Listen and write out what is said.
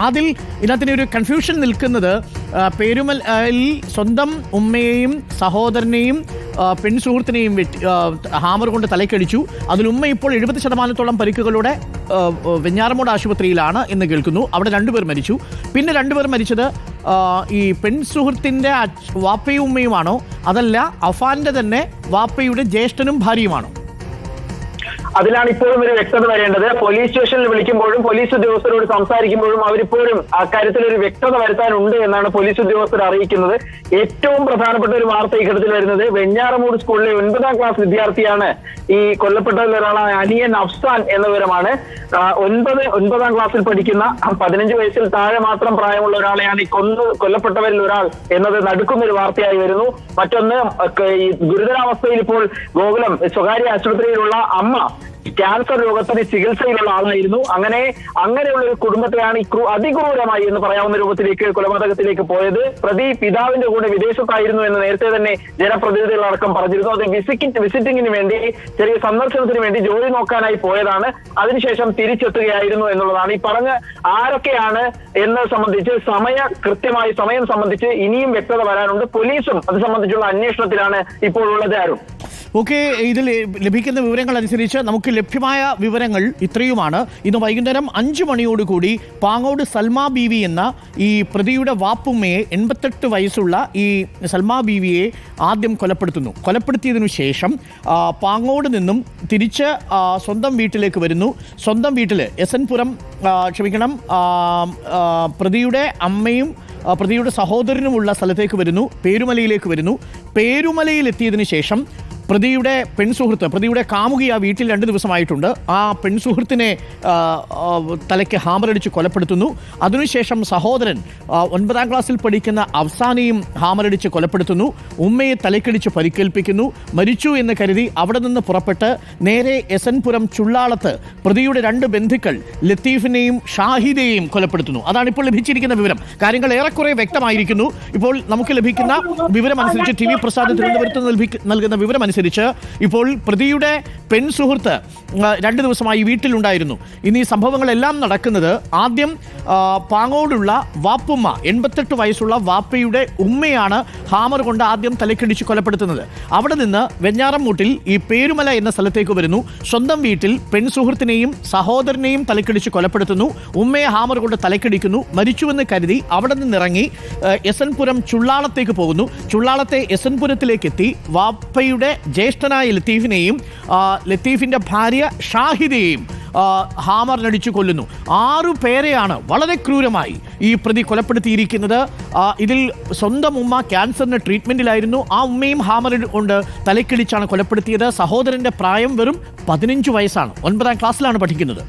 അതിൽ ഇതിനകത്തിന് ഒരു കൺഫ്യൂഷൻ നിൽക്കുന്നത് പേരുമലയിൽ സ്വന്തം ഉമ്മയെയും സഹോദരനെയും പെൺസുഹൃത്തിനെയും ഹാമർ കൊണ്ട് തലക്കടിച്ചു. അതിൽ ഉമ്മ ഇപ്പോൾ 70% പരിക്കുകളോടെ വെഞ്ഞാറമൂട് ആശുപത്രിയിലാണ് എന്ന് കേൾക്കുന്നു. അവിടെ 2 പേർ മരിച്ചു. പിന്നെ 2 പേർ മരിച്ചത് ഈ പെൺസുഹൃത്തിൻ്റെ വാപ്പയും ഉമ്മയുമാണോ, അതല്ല അഫാന്റെ തന്നെ വാപ്പയുടെ ജ്യേഷ്ഠനും ഭാര്യയുമാണോ? അതിലാണ് ഇപ്പോഴും ഒരു വ്യക്തത വരേണ്ടത്. പോലീസ് സ്റ്റേഷനിൽ വിളിക്കുമ്പോഴും പോലീസ് ഉദ്യോഗസ്ഥരോട് സംസാരിക്കുമ്പോഴും അവരിപ്പോഴും അക്കാര്യത്തിൽ ഒരു വ്യക്തത വരുത്താനുണ്ട് എന്നാണ് പോലീസ് ഉദ്യോഗസ്ഥർ അറിയിക്കുന്നത്. ഏറ്റവും പ്രധാനപ്പെട്ട ഒരു വാർത്ത ഈ ഘട്ടത്തിൽ വരുന്നത്, വെഞ്ഞാറമൂട് സ്കൂളിലെ 9ാം ക്ലാസ് വിദ്യാർത്ഥിയാണ് ഈ കൊല്ലപ്പെട്ടതിൽ ഒരാളായ അനിയൻ അഫ്സാൻ എന്ന വിവരമാണ്. 9ാം ക്ലാസ്സിൽ പഠിക്കുന്ന 15 വയസ്സിൽ താഴെ മാത്രം പ്രായമുള്ള ഒരാളെയാണ് ഈ കൊല്ലപ്പെട്ടവരിൽ ഒരാൾ എന്നത് നടുക്കുന്ന ഒരു വാർത്തയായി വരുന്നു. മറ്റൊന്ന്, ഈ ഗുരുതരാവസ്ഥയിൽ ഇപ്പോൾ ഗോകുലം സ്വകാര്യ ആശുപത്രിയിലുള്ള അമ്മ ക്യാൻസർ രോഗത്തിന് ചികിത്സയിലുള്ള ആളായിരുന്നു. അങ്ങനെയുള്ള ഒരു കുടുംബത്തെയാണ് അതിക്രൂരമായി എന്ന് പറയാവുന്ന രൂപത്തിലേക്ക് കൊലപാതകത്തിലേക്ക് പോയത്. പ്രതി പിതാവിന്റെ കൂടെ വിദേശത്തായിരുന്നു എന്ന് നേരത്തെ തന്നെ ജനപ്രതിനിധികളടക്കം പറഞ്ഞിരുന്നു. അത് വിസിറ്റിങ്ങിന് വേണ്ടി, ചെറിയ സന്ദർശനത്തിന് വേണ്ടി, ജോലി നോക്കാനായി പോയതാണ്. അതിനുശേഷം തിരിച്ചെത്തുകയായിരുന്നു എന്നുള്ളതാണ്. ഈ പറഞ്ഞ ആരൊക്കെയാണ് എന്നത് സംബന്ധിച്ച് കൃത്യമായ സമയം സംബന്ധിച്ച് ഇനിയും വ്യക്തത വരാനുണ്ട്. പോലീസും അത് സംബന്ധിച്ചുള്ള അന്വേഷണത്തിലാണ് ഇപ്പോൾ ഉള്ളത്. ആരും ഓക്കെ, ഇതിൽ ലഭിക്കുന്ന വിവരങ്ങൾ അനുസരിച്ച് നമുക്ക് ലഭ്യമായ വിവരങ്ങൾ ഇത്രയുമാണ്. ഇന്ന് വൈകുന്നേരം 5 മണിയോടുകൂടി പാങ്ങോട് സൽമാ ബീവി എന്ന ഈ പ്രതിയുടെ വാപ്പുമ്മയെ, 88 വയസ്സുള്ള ഈ സൽമാ ബീവിയെ ആദ്യം കൊലപ്പെടുത്തിയതിനു ശേഷം പാങ്ങോട് നിന്നും തിരിച്ച് സ്വന്തം വീട്ടിലേക്ക് വരുന്നു. സ്വന്തം വീട്ടിൽ പ്രതിയുടെ അമ്മയും പ്രതിയുടെ സഹോദരനുമുള്ള സ്ഥലത്തേക്ക് വരുന്നു. പേരുമലയിലേക്ക് വരുന്നു. പേരുമലയിലെത്തിയതിനു ശേഷം പ്രതിയുടെ പെൺസുഹൃത്ത്, പ്രതിയുടെ കാമുകി ആ വീട്ടിൽ 2 ദിവസമായിട്ടുണ്ട്. ആ പെൺസുഹൃത്തിനെ തലയ്ക്ക് ഹാമറടിച്ച് കൊലപ്പെടുത്തുന്നു. അതിനുശേഷം സഹോദരൻ 9ാം ക്ലാസ്സിൽ പഠിക്കുന്ന അഫ്സാനെയും ഹാമറടിച്ച് കൊലപ്പെടുത്തുന്നു. ഉമ്മയെ തലക്കടിച്ച് പരിക്കേൽപ്പിക്കുന്നു. മരിച്ചു എന്ന് കരുതി അവിടെ നിന്ന് പുറപ്പെട്ട് നേരെ എസൻപുരം ചുള്ളാളത്ത് പ്രതിയുടെ 2 ബന്ധുക്കൾ ലത്തീഫിനെയും ഷാഹിദയെയും കൊലപ്പെടുത്തുന്നു. അതാണ് ഇപ്പോൾ ലഭിച്ചിരിക്കുന്ന വിവരം. കാര്യങ്ങൾ ഏറെക്കുറെ വ്യക്തമായിരിക്കുന്നു. ഇപ്പോൾ നമുക്ക് ലഭിക്കുന്ന വിവരം അനുസരിച്ച് TV പ്രസാദ് തിരുവനന്തപുരത്ത് നൽകുന്ന വിവരം അനുസരിച്ച് ഇപ്പോൾ പ്രതിയുടെ പെൺസുഹൃത്ത് 2 ദിവസമായി വീട്ടിലുണ്ടായിരുന്നു. ഇനി സംഭവങ്ങളെല്ലാം നടക്കുന്നത്, ആദ്യം പാങ്ങോടുള്ള വാപ്പുമ്മ, 88 വയസ്സുള്ള വാപ്പയുടെ ഉമ്മയാണ് ഹാമർ കൊണ്ട് ആദ്യം തലക്കടിച്ച് കൊലപ്പെടുത്തുന്നത്. അവിടെ നിന്ന് വെഞ്ഞാറമൂട്ടിൽ ഈ പേരുമല എന്ന സ്ഥലത്തേക്ക് വരുന്നു. സ്വന്തം വീട്ടിൽ പെൺസുഹൃത്തിനെയും സഹോദരനെയും തലക്കടിച്ച് കൊലപ്പെടുത്തുന്നു. ഉമ്മയെ ഹാമർ കൊണ്ട് തലക്കടിക്കുന്നു. മരിച്ചുവെന്ന് കരുതി അവിടെ നിന്നിറങ്ങി എസൻപുരം ചുള്ളാളത്തേക്ക് പോകുന്നു. ചുള്ളാളത്തെ എസൻപുരത്തിലേക്ക് എത്തി വാപ്പയുടെ ജ്യേഷ്ഠനായ ലത്തീഫിനെയും ലത്തീഫിന്റെ ഭാര്യ ഷാഹിദയെയും ഹാമറിനടിച്ചു കൊല്ലുന്നു. 6 പേരെയാണ് വളരെ ക്രൂരമായി ഈ പ്രതി കൊലപ്പെടുത്തിയിരിക്കുന്നത്. ഇതിൽ സ്വന്തം ഉമ്മ ക്യാൻസറിന് ട്രീറ്റ്മെന്റിലായിരുന്നു. ആ ഉമ്മയും ഹാമർ കൊണ്ട് തലക്കിടിച്ചാണ് കൊലപ്പെടുത്തിയത്. സഹോദരന്റെ പ്രായം വെറും 15 വയസ്സാണ്. 9ാം ക്ലാസ്സിലാണ് പഠിക്കുന്നത്.